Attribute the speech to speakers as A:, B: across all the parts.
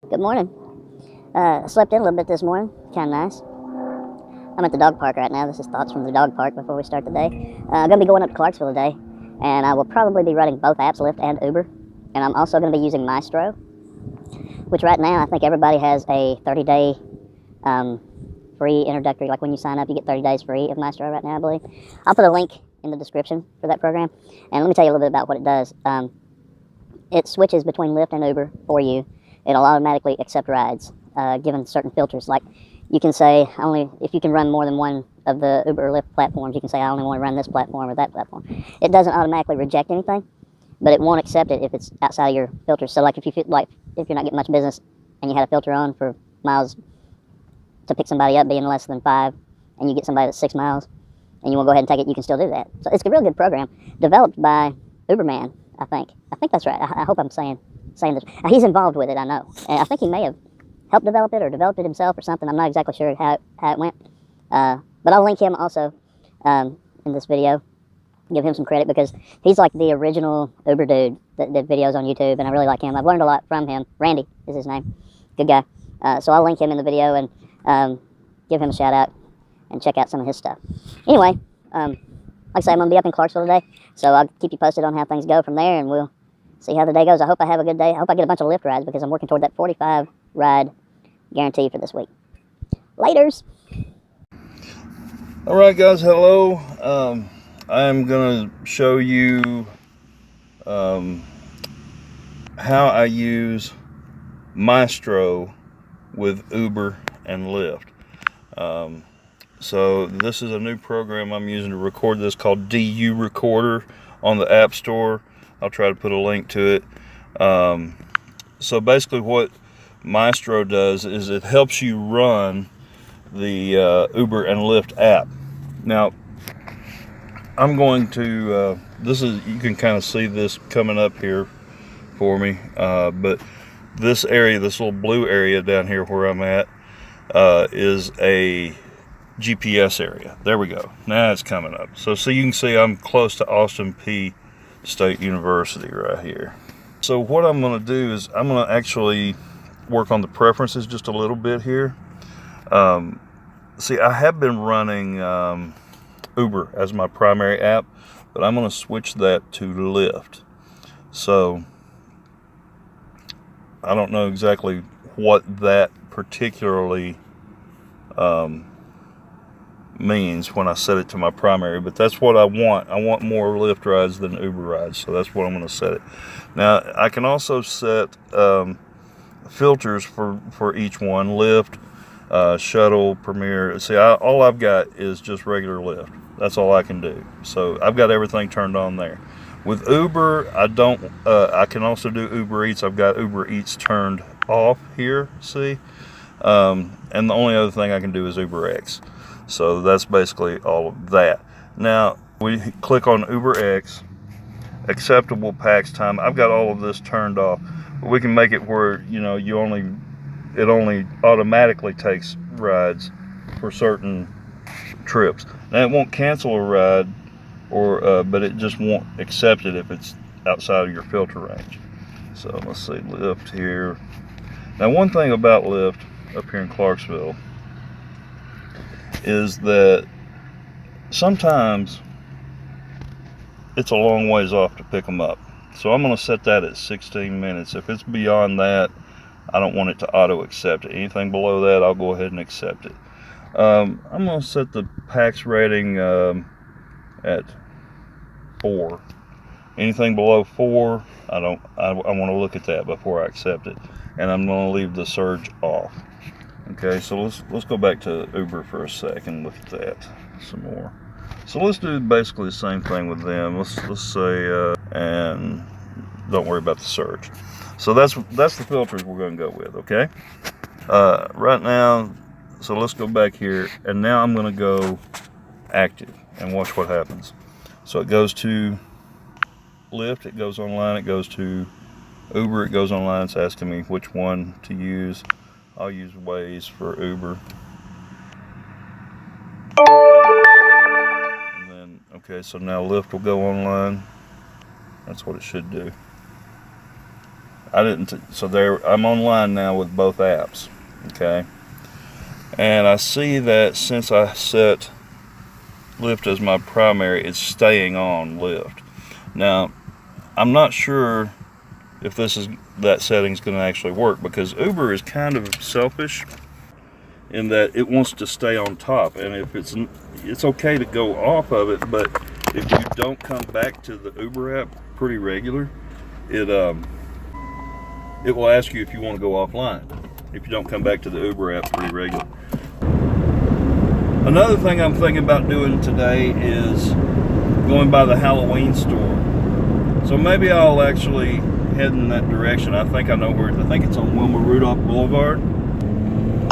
A: Good morning. I slept in a little bit this morning. Kind of nice. I'm at the dog park right now. This is thoughts from the dog park before we start the day. I'm going to be going up to Clarksville today, and I will probably be running both apps, Lyft and Uber. And I'm also going to be using Maestro, which right now I think everybody has a 30-day free introductory. Like when you sign up, you get 30 days free of Maestro right now, I believe. I'll put a link in the description for that program. And let me tell you a little bit about what it does. It switches between Lyft and Uber for you. It'll automatically accept rides, given certain filters. Like you can say, if you can run more than one of the Uber or Lyft platforms, you can say, I only want to run this platform or that platform. It doesn't automatically reject anything, but it won't accept it if it's outside of your filters. So like if you're not getting much business and you had a filter on for miles to pick somebody up being less than 5, and you get somebody that's 6 miles, and you want to go ahead and take it, you can still do that. So it's a real good program, developed by Uberman, I think. I think that's right. I hope I'm saying this. He's involved with it, I know. And I think he may have helped develop it or developed it himself or something. I'm not exactly sure how it went. But I'll link him also in this video. Give him some credit because he's like the original Uber dude that did videos on YouTube, and I really like him. I've learned a lot from him. Randy is his name. Good guy. So I'll link him in the video and give him a shout out and check out some of his stuff. Anyway, like I say, I'm going to be up in Clarksville today, so I'll keep you posted on how things go from there, and we'll see how the day goes. I hope I have a good day. I hope I get a bunch of Lyft rides because I'm working toward that 45 ride guarantee for this week. Laters.
B: All right, guys, hello. I'm going to show you how I use Mystro with Uber and Lyft. So this is a new program I'm using to record this called DU Recorder on the App Store. I'll try to put a link to it. So basically what Maestro does is it helps you run the Uber and Lyft app. Now, I'm going to, you can kind of see this coming up here for me, but this area, this little blue area down here where I'm at, is a GPS area. There we go. Now it's coming up. So you can see I'm close to Austin Peay State University right here. So what I'm going to do is I'm going to actually work on the preferences just a little bit here. See, I have been running Uber as my primary app, but I'm going to switch that to Lyft. So I don't know exactly what that particularly means when I set it to my primary, but that's what I want. I want more Lyft rides than Uber rides, so that's what I'm going to set it. Now, I can also set filters for each one: Lyft, Shuttle, Premier. See, all I've got is just regular Lyft. That's all I can do. So I've got everything turned on there. With Uber, I don't. I can also do Uber Eats. I've got Uber Eats turned off here. See, and the only other thing I can do is Uber X. So that's basically all of that. Now we click on Uber X, acceptable packs time. I've got all of this turned off. But we can make it where it only automatically takes rides for certain trips. Now it won't cancel a ride, but it just won't accept it if it's outside of your filter range. So let's see, Lyft here. Now one thing about Lyft up here in Clarksville is that sometimes it's a long ways off to pick them up. So I'm going to set that at 16 minutes. If it's beyond that, I don't want it to auto accept it. Anything below that, I'll go ahead and accept it. I'm going to set the PAX rating at 4. Anything below 4, I want to look at that before I accept it. And I'm going to leave the surge off. Okay, so let's go back to Uber for a second. Look at that some more. So let's do basically the same thing with them. Let's say and don't worry about the surge. So that's the filters we're going to go with. Okay. Right now, so let's go back here, and now I'm going to go active and watch what happens. So it goes to Lyft, it goes online, it goes to Uber, it goes online. It's asking me which one to use. I'll use Waze for Uber. And then, okay, so now Lyft will go online. That's what it should do. I didn't. So there, I'm online now with both apps. Okay, and I see that since I set Lyft as my primary, it's staying on Lyft. Now, I'm not sure if that setting's going to actually work, because Uber is kind of selfish in that it wants to stay on top, and if it's okay to go off of it, but if you don't come back to the Uber app pretty regular, it will ask you if you want to go offline if you don't come back to the Uber app pretty regular. Another thing I'm thinking about doing today is going by the Halloween store. So maybe I'll actually head in that direction. I think I know where. I think it's on Wilma Rudolph Boulevard.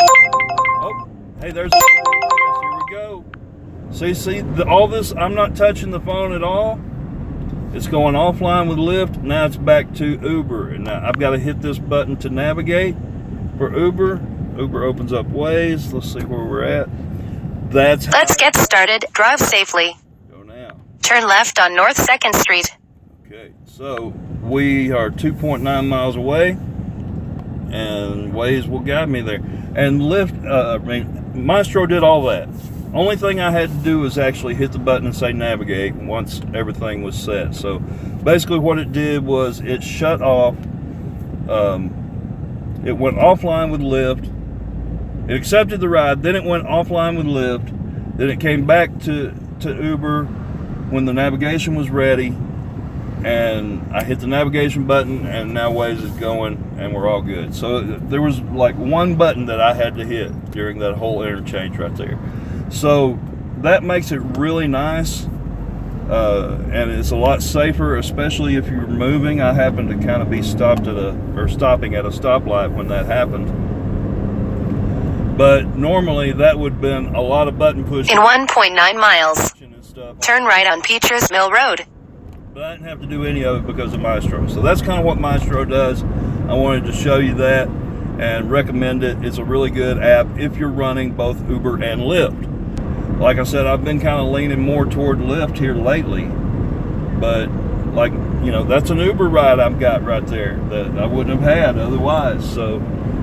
B: Oh, hey, there's. Here we go. See, all this. I'm not touching the phone at all. It's going offline with Lyft. Now it's back to Uber, and now I've got to hit this button to navigate for Uber. Uber opens up Waze. Let's see where we're at.
C: Let's get started. Drive safely.
B: Go now.
C: Turn left on North 2nd Street.
B: Okay, so we are 2.9 miles away, and Waze will guide me there. And Lyft, Maestro did all that. Only thing I had to do was actually hit the button and say navigate once everything was set. So basically what it did was it shut off, it went offline with Lyft, it accepted the ride, then it went offline with Lyft, then it came back to Uber when the navigation was ready, and I hit the navigation button, and now Waze is going, and we're all good. So there was like one button that I had to hit during that whole interchange right there. So that makes it really nice, and it's a lot safer, especially if you're moving. I happened to kind of be stopping at a stoplight when that happened. But normally that would have been a lot of button pushing.
C: In 1.9 miles, turn right on Peaches Mill Road.
B: But I didn't have to do any of it because of Maestro. So that's kind of what Maestro does. I wanted to show you that and recommend it. It's a really good app if you're running both Uber and Lyft. Like I said, I've been kind of leaning more toward Lyft here lately. But, like, you know, that's an Uber ride I've got right there that I wouldn't have had otherwise. So,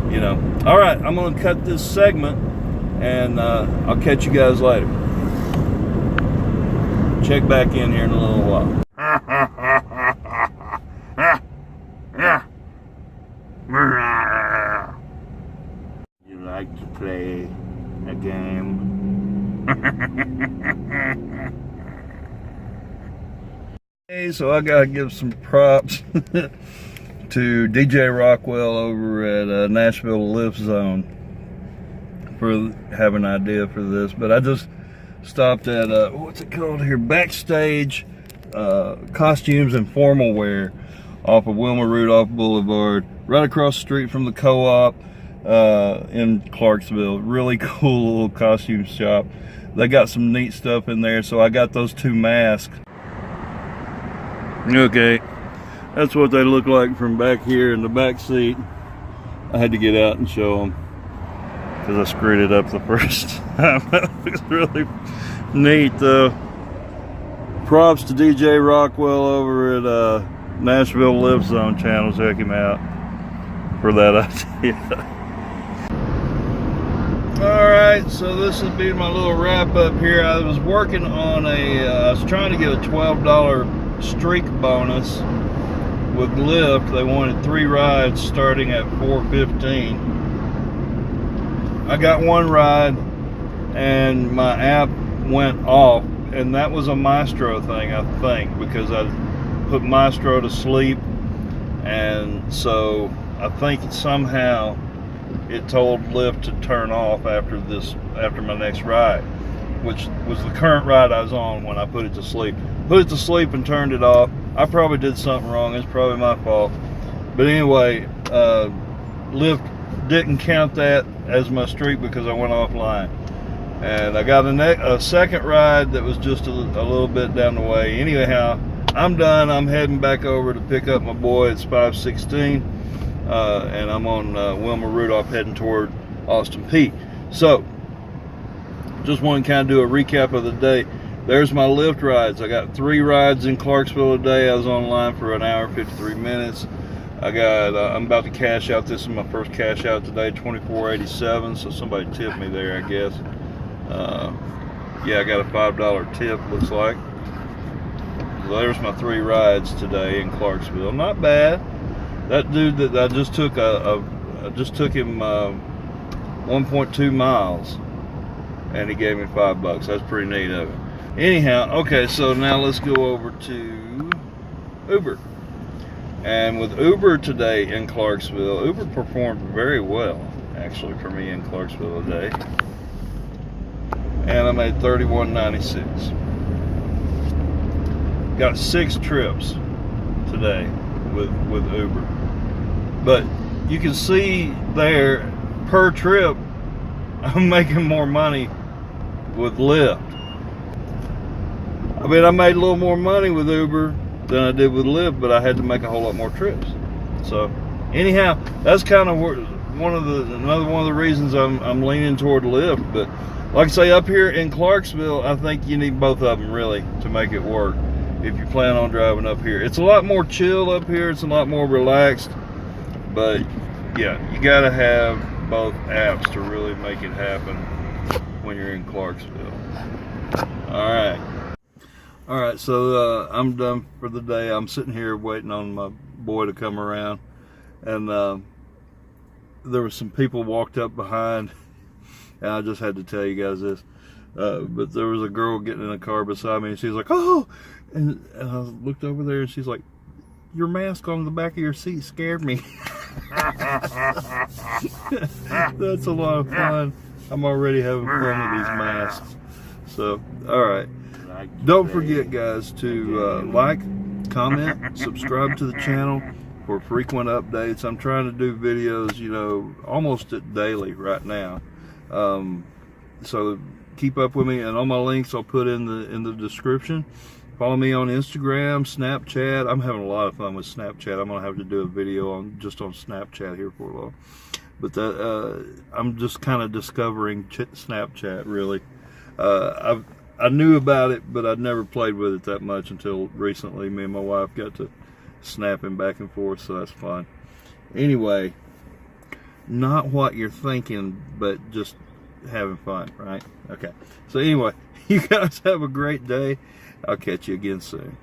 B: you know. All right, I'm going to cut this segment, and I'll catch you guys later. Check back in here in a little while. You like to play a game? Hey, so I gotta give some props to DJ Rockwell over at Nashville Lyft Zone for having an idea for this. But I just stopped at what's it called here? Backstage Costumes and Formal Wear off of Wilma Rudolph Boulevard, right across the street from the co-op in Clarksville. Really cool little costume shop. They got some neat stuff in there, so I got those two masks. Okay, that's what they look like from back here in the back seat. I had to get out and show them because I screwed it up the first time. It's really neat though. Props to DJ Rockwell over at Nashville Lyft Zone channel. Check him out for that idea. Alright, so this will be my little wrap up here. I was working on I was trying to get a $12 streak bonus with Lyft. They wanted 3 rides starting at $4.15. I got one ride and my app went off, and that was a Maestro thing, I think, because I put Maestro to sleep, and so I think somehow it told Lyft to turn off after my next ride, which was the current ride I was on when I put it to sleep. Put it to sleep and turned it off. I probably did something wrong. It's probably my fault. But anyway, Lyft didn't count that as my streak because I went offline. And I got a second ride that was just a little bit down the way. Anyhow, I'm done. I'm heading back over to pick up my boy. It's 5:16. And I'm on Wilma Rudolph heading toward Austin Peay. So, just want to kind of do a recap of the day. There's my Lyft rides. I got 3 rides in Clarksville today. I was online for an hour, 53 minutes. I'm about to cash out. This is my first cash out today, $24.87. So somebody tipped me there, I guess. Yeah, I got a $5 tip, looks like. So there's my 3 rides today in Clarksville. Not bad. That dude that I just took I just took him 1.2 miles, and he gave me $5. That's pretty neat of it. Anyhow, okay, so now let's go over to Uber. And with Uber today in Clarksville, Uber performed very well, actually, for me in Clarksville today. And I made $31.96. Got 6 trips today with Uber. But you can see there, per trip, I'm making more money with Lyft. I mean, I made a little more money with Uber than I did with Lyft, but I had to make a whole lot more trips. So anyhow, that's kind of another one of the reasons I'm leaning toward Lyft. But like I say, up here in Clarksville, I think you need both of them really to make it work if you plan on driving up here. It's a lot more chill up here. It's a lot more relaxed. But yeah, you gotta have both apps to really make it happen when you're in Clarksville. All right, so I'm done for the day. I'm sitting here waiting on my boy to come around, and there was some people walked up behind, and I just had to tell you guys this. But there was a girl getting in a car beside me, and she's like, "Oh!" And I looked over there, and she's like, "Your mask on the back of your seat scared me." That's a lot of fun. I'm already having fun with these masks. So, all right. Don't forget, guys, to like, comment, subscribe to the channel for frequent updates. I'm trying to do videos, you know, almost daily right now. So keep up with me, and all my links I'll put in the description. Follow me on Instagram, Snapchat. I'm having a lot of fun with Snapchat. I'm gonna have to do a video just on Snapchat here for a while. But I'm just kind of discovering Snapchat really. I knew about it, but I'd never played with it that much until recently. Me and my wife got to snapping back and forth, so that's fun. Anyway, not what you're thinking, but just having fun, right? Okay. So anyway, you guys have a great day. I'll catch you again soon.